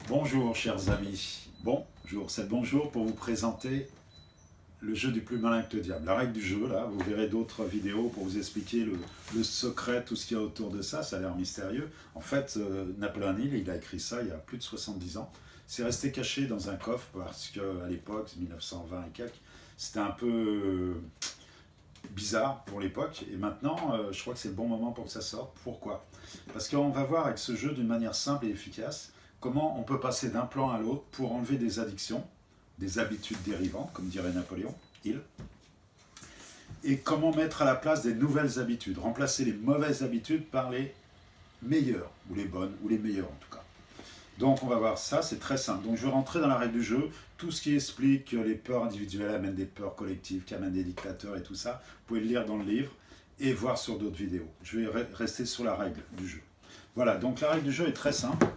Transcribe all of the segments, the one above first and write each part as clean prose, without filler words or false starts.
Bonjour chers amis, bonjour, c'est le bonjour pour vous présenter le jeu du plus malin que le diable. La règle du jeu, là, vous verrez d'autres vidéos pour vous expliquer le secret, tout ce qu'il y a autour de ça, ça a l'air mystérieux. En fait, Napoléon Hill, il a écrit ça il y a plus de 70 ans. C'est resté caché dans un coffre parce qu'à l'époque, 1920 et quelques, c'était un peu bizarre pour l'époque. Et maintenant, je crois que c'est le bon moment pour que ça sorte. Pourquoi? Parce qu'on va voir avec ce jeu d'une manière simple et efficace comment on peut passer d'un plan à l'autre pour enlever des addictions, des habitudes dérivantes, comme dirait Napoléon Hill, et comment mettre à la place des nouvelles habitudes, remplacer les mauvaises habitudes par les meilleures, ou les bonnes, ou les meilleures en tout cas. Donc on va voir ça, c'est très simple. Donc je vais rentrer dans la règle du jeu, tout ce qui explique que les peurs individuelles amènent des peurs collectives, qui amènent des dictateurs et tout ça, vous pouvez le lire dans le livre et voir sur d'autres vidéos. Je vais rester sur la règle du jeu. Voilà, donc la règle du jeu est très simple.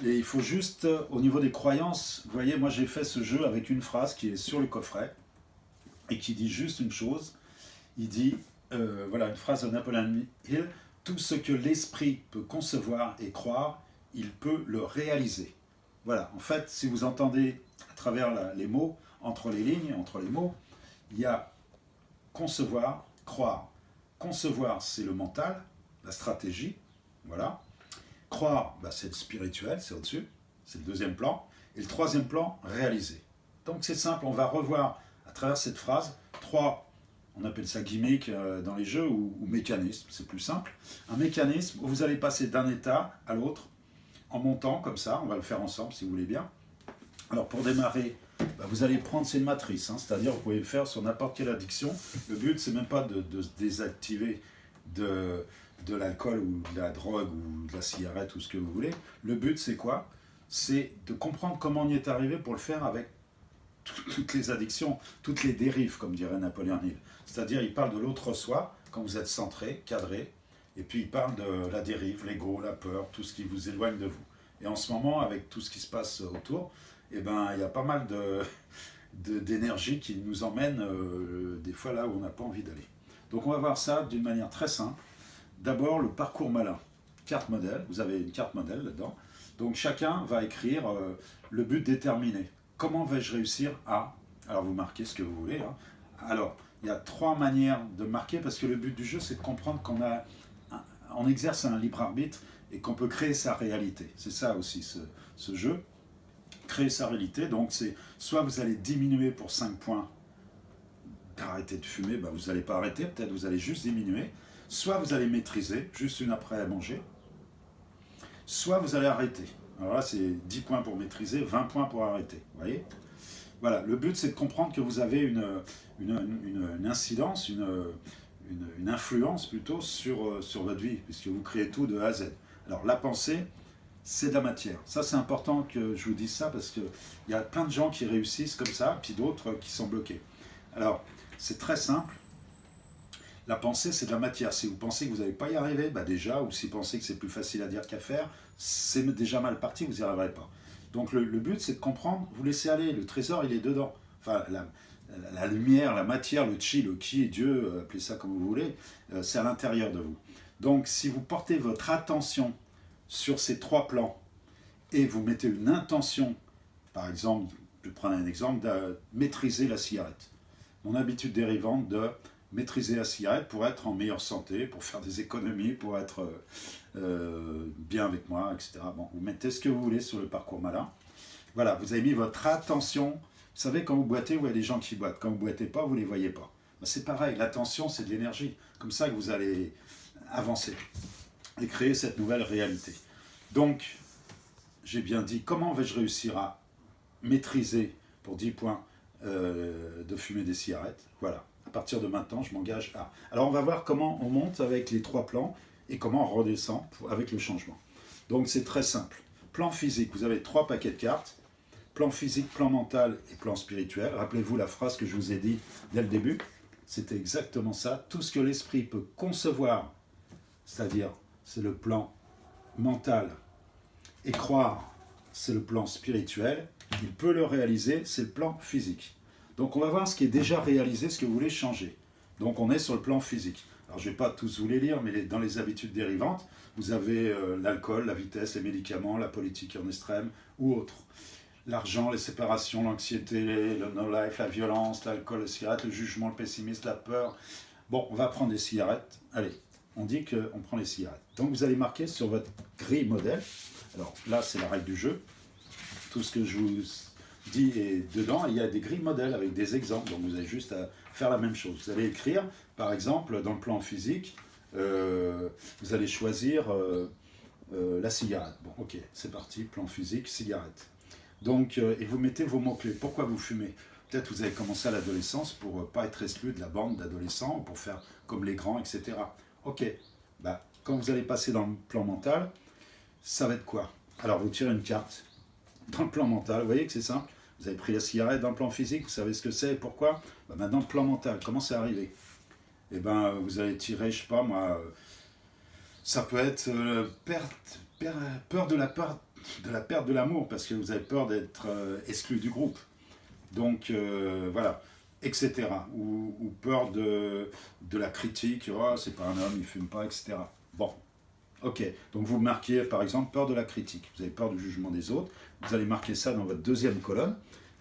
Et il faut juste, au niveau des croyances, vous voyez, moi j'ai fait ce jeu avec une phrase qui est sur le coffret et qui dit juste une chose. Il dit, voilà, une phrase de Napoléon Hill, tout ce que l'esprit peut concevoir et croire, il peut le réaliser. Voilà, en fait, si vous entendez à travers les mots, entre les lignes, entre les mots, il y a concevoir, croire. Concevoir, c'est le mental, la stratégie, voilà. Croire, bah, c'est le spirituel, c'est au-dessus, c'est le deuxième plan. Et le troisième plan, réaliser. Donc c'est simple, on va revoir à travers cette phrase trois, on appelle ça gimmick dans les jeux, ou mécanisme, c'est plus simple. Un mécanisme où vous allez passer d'un état à l'autre en montant comme ça, on va le faire ensemble si vous voulez bien. Alors pour démarrer, bah, vous allez prendre, c'est une matrice, hein, c'est-à-dire vous pouvez le faire sur n'importe quelle addiction. Le but, c'est même pas de se désactiver de l'alcool ou de la drogue ou de la cigarette ou ce que vous voulez. Le but, c'est quoi? C'est de comprendre comment on y est arrivé pour le faire avec toutes les addictions, toutes les dérives, comme dirait Napoléon Hill. C'est-à-dire, il parle de l'autre soi, quand vous êtes centré, cadré, et puis il parle de la dérive, l'ego, la peur, tout ce qui vous éloigne de vous. Et en ce moment, avec tout ce qui se passe autour, eh ben, il y a pas mal d'énergie qui nous emmène des fois là où on n'a pas envie d'aller. Donc on va voir ça d'une manière très simple. D'abord, le parcours malin. Carte modèle, vous avez une carte modèle là-dedans. Donc chacun va écrire le but déterminé. Comment vais-je réussir à... Alors vous marquez ce que vous voulez. Hein. Alors, il y a trois manières de marquer parce que le but du jeu, c'est de comprendre on exerce un libre arbitre et qu'on peut créer sa réalité. C'est ça aussi ce jeu. Créer sa réalité, donc c'est soit vous allez diminuer pour 5 points d'arrêter de fumer, bah vous n'allez pas arrêter, peut-être vous allez juste diminuer, soit vous allez maîtriser, juste une après à manger, soit vous allez arrêter. Alors là, c'est 10 points pour maîtriser, 20 points pour arrêter. Vous voyez? Voilà, le but, c'est de comprendre que vous avez une incidence, une influence plutôt sur votre vie, puisque vous créez tout de A à Z. Alors la pensée, c'est de la matière. Ça, c'est important que je vous dise ça, parce qu'il y a plein de gens qui réussissent comme ça, puis d'autres qui sont bloqués. Alors, c'est très simple. La pensée, c'est de la matière. Si vous pensez que vous n'allez pas y arriver, bah déjà, ou si vous pensez que c'est plus facile à dire qu'à faire, c'est déjà mal parti, vous n'y arriverez pas. Donc le but, c'est de comprendre, vous laissez aller, le trésor, il est dedans. Enfin, la lumière, la matière, le chi, le ki, Dieu, appelez ça comme vous voulez, c'est à l'intérieur de vous. Donc si vous portez votre attention sur ces trois plans et vous mettez une intention, par exemple, je vais prendre un exemple, de maîtriser la cigarette. Mon habitude dérivante de maîtriser la cigarette pour être en meilleure santé, pour faire des économies, pour être bien avec moi, etc. Bon, vous mettez ce que vous voulez sur le parcours malin. Voilà, vous avez mis votre attention. Vous savez, quand vous boitez, vous avez des gens qui boitent. Quand vous ne boitez pas, vous ne les voyez pas. Ben, c'est pareil, l'attention, c'est de l'énergie. Comme ça que vous allez avancer et créer cette nouvelle réalité. Donc, j'ai bien dit, comment vais-je réussir à maîtriser, pour 10 points, de fumer des cigarettes? Voilà. À partir de maintenant, je m'engage à... Alors, on va voir comment on monte avec les trois plans et comment on redescend avec le changement. Donc, c'est très simple. Plan physique, vous avez 3 paquets de cartes. Plan physique, plan mental et plan spirituel. Rappelez-vous la phrase que je vous ai dit dès le début. C'était exactement ça. Tout ce que l'esprit peut concevoir, c'est-à-dire, c'est le plan mental, et croire, c'est le plan spirituel. Il peut le réaliser, c'est le plan physique. Donc on va voir ce qui est déjà réalisé, ce que vous voulez changer. Donc on est sur le plan physique. Alors je ne vais pas tous vous les lire, mais dans les habitudes dérivantes, vous avez l'alcool, la vitesse, les médicaments, la politique en extrême ou autre. L'argent, les séparations, l'anxiété, le no-life, la violence, l'alcool, les cigarettes, le jugement, le pessimisme, la peur. Bon, on va prendre des cigarettes. Allez, on dit qu'on prend les cigarettes. Donc vous allez marquer sur votre grille modèle. Alors là, c'est la règle du jeu. Tout ce que je vous dis est dedans. Il y a des grilles modèles avec des exemples. Donc vous avez juste à faire la même chose. Vous allez écrire, par exemple, dans le plan physique, vous allez choisir la cigarette. Bon, ok, c'est parti, plan physique, cigarette. Donc, et vous mettez vos mots-clés. Pourquoi vous fumez? Peut-être vous avez commencé à l'adolescence pour ne pas être exclu de la bande d'adolescents, pour faire comme les grands, etc. Ok, bah, quand vous allez passer dans le plan mental, ça va être quoi? Alors, vous tirez une carte dans le plan mental. Vous voyez que c'est simple. Vous avez pris la cigarette dans le plan physique, vous savez ce que c'est et pourquoi. Bah, maintenant, le plan mental, comment c'est arrivé? Eh bien, vous allez tirer, je sais pas moi, ça peut être peur de la perte de l'amour, parce que vous avez peur d'être exclu du groupe. Donc, voilà, etc. Ou peur de la critique, oh, c'est pas un homme, il fume pas, etc. Bon, ok. Donc, vous marquez, par exemple, peur de la critique. Vous avez peur du jugement des autres. Vous allez marquer ça dans votre deuxième colonne.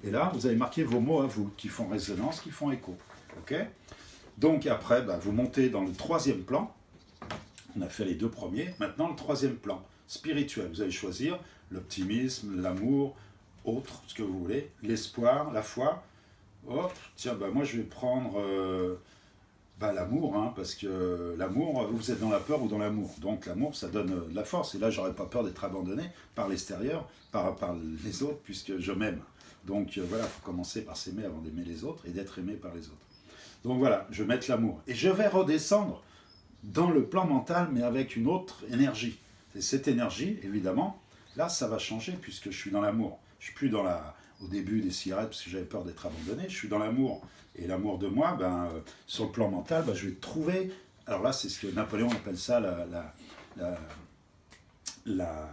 Et là, vous allez marquer vos mots à vous, qui font résonance, qui font écho. Ok? Donc, après, bah, vous montez dans le troisième plan. On a fait les deux premiers. Maintenant, le troisième plan, spirituel. Vous allez choisir l'optimisme, l'amour, autre, ce que vous voulez, l'espoir, la foi. Oh, tiens, bah, moi, je vais prendre l'amour, hein, parce que l'amour, vous êtes dans la peur ou dans l'amour. Donc, l'amour, ça donne de la force. Et là, j'aurais pas peur d'être abandonné par l'extérieur, par les autres, puisque je m'aime. Donc, voilà, il faut commencer par s'aimer avant d'aimer les autres et d'être aimé par les autres. Donc, voilà, je vais mettre l'amour. Et je vais redescendre dans le plan mental, mais avec une autre énergie. Et cette énergie, évidemment, là, ça va changer puisque je suis dans l'amour. Je suis plus au début des cigarettes parce que j'avais peur d'être abandonné. Je suis dans l'amour. Et l'amour de moi, sur le plan mental, je vais trouver... Alors là, c'est ce que Napoléon appelle ça la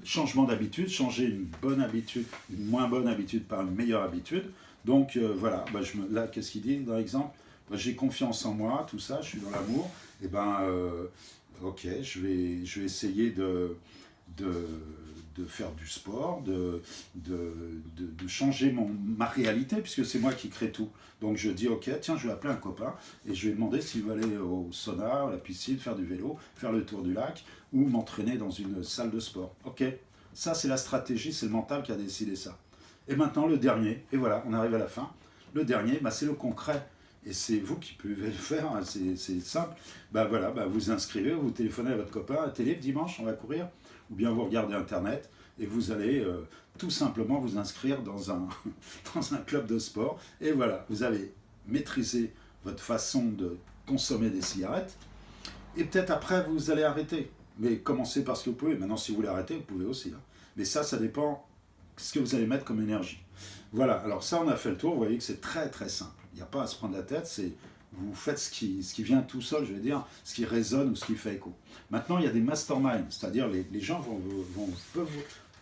changement d'habitude, changer une bonne habitude, une moins bonne habitude par une meilleure habitude. Donc voilà, là, qu'est-ce qu'il dit dans l'exemple? J'ai confiance en moi, tout ça, je suis dans l'amour. Et ok, je vais essayer de faire du sport, de changer ma réalité, puisque c'est moi qui crée tout. Donc je dis, ok, tiens, je vais appeler un copain, et je vais demander s'il veut aller au sauna, à la piscine, faire du vélo, faire le tour du lac, ou m'entraîner dans une salle de sport. Ok, ça c'est la stratégie, c'est le mental qui a décidé ça. Et maintenant le dernier, et voilà, on arrive à la fin. Le dernier, c'est le concret. Et c'est vous qui pouvez le faire, hein, c'est simple. Vous inscrivez, vous téléphonez à votre copain, télé, dimanche, on va courir, ou bien vous regardez Internet, et vous allez tout simplement vous inscrire dans un, dans un club de sport. Et voilà, vous allez maîtriser votre façon de consommer des cigarettes, et peut-être après, vous allez arrêter. Mais commencez par ce que vous pouvez. Maintenant, si vous voulez arrêter, vous pouvez aussi. Hein. Mais ça dépend de ce que vous allez mettre comme énergie. Voilà, alors ça, on a fait le tour. Vous voyez que c'est très, très simple. Il n'y a pas à se prendre la tête. Vous faites ce qui vient tout seul, je vais dire, ce qui résonne ou ce qui fait écho. Maintenant, il y a des masterminds, c'est-à-dire les gens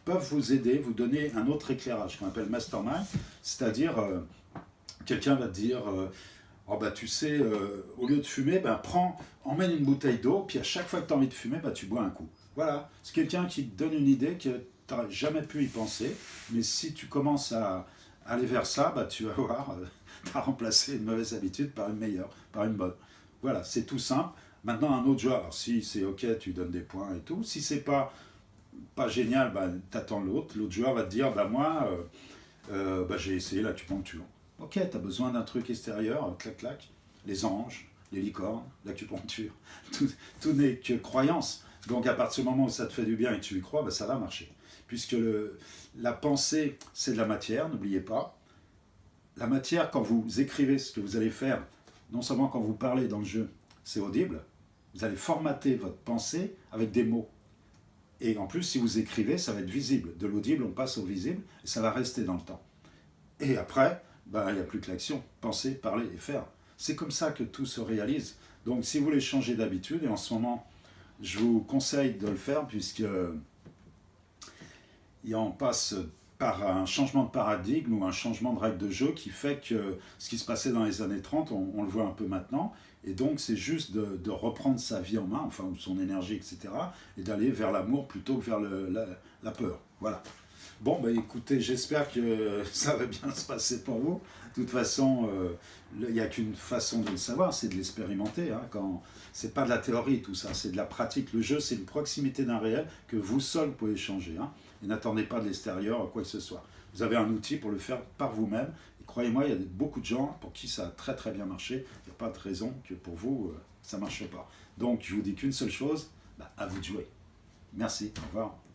peuvent vous aider, vous donner un autre éclairage qu'on appelle mastermind, c'est-à-dire quelqu'un va te dire tu sais, au lieu de fumer, emmène une bouteille d'eau, puis à chaque fois que tu as envie de fumer, tu bois un coup. Voilà, c'est quelqu'un qui te donne une idée que tu n'aurais jamais pu y penser, mais si tu commences à aller vers ça, tu vas voir, tu as remplacé une mauvaise habitude par une meilleure, par une bonne. Voilà, c'est tout simple. Maintenant, un autre joueur, alors si c'est ok, tu donnes des points et tout. Si c'est pas génial, tu attends l'autre. L'autre joueur va te dire, moi, j'ai essayé l'acupuncture. Ok, tu as besoin d'un truc extérieur, clac, clac. Les anges, les licornes, l'acupuncture. Tout n'est que croyance. Donc à partir du moment où ça te fait du bien et que tu y crois, ça va marcher. Puisque la pensée, c'est de la matière, n'oubliez pas. La matière, quand vous écrivez ce que vous allez faire, non seulement quand vous parlez dans le jeu, c'est audible, vous allez formater votre pensée avec des mots. Et en plus, si vous écrivez, ça va être visible. De l'audible, on passe au visible, et ça va rester dans le temps. Et après, il n'y a plus que l'action. Penser, parler et faire. C'est comme ça que tout se réalise. Donc, si vous voulez changer d'habitude, et en ce moment, je vous conseille de le faire, puisque il en passe par un changement de paradigme ou un changement de règle de jeu qui fait que ce qui se passait dans les années 30, on le voit un peu maintenant. Et donc, c'est juste de reprendre sa vie en main, enfin, son énergie, etc., et d'aller vers l'amour plutôt que vers la peur. Voilà. Bon, bah écoutez, j'espère que ça va bien se passer pour vous. De toute façon, il n'y a qu'une façon de le savoir, c'est de l'expérimenter. Hein, c'est pas de la théorie tout ça, c'est de la pratique. Le jeu, c'est une proximité d'un réel que vous seul pouvez changer. Hein, et n'attendez pas de l'extérieur quoi que ce soit. Vous avez un outil pour le faire par vous-même. Et croyez-moi, il y a beaucoup de gens pour qui ça a très très bien marché. Il n'y a pas de raison que pour vous, ça ne marche pas. Donc, je vous dis qu'une seule chose, bah, à vous de jouer. Merci, au revoir.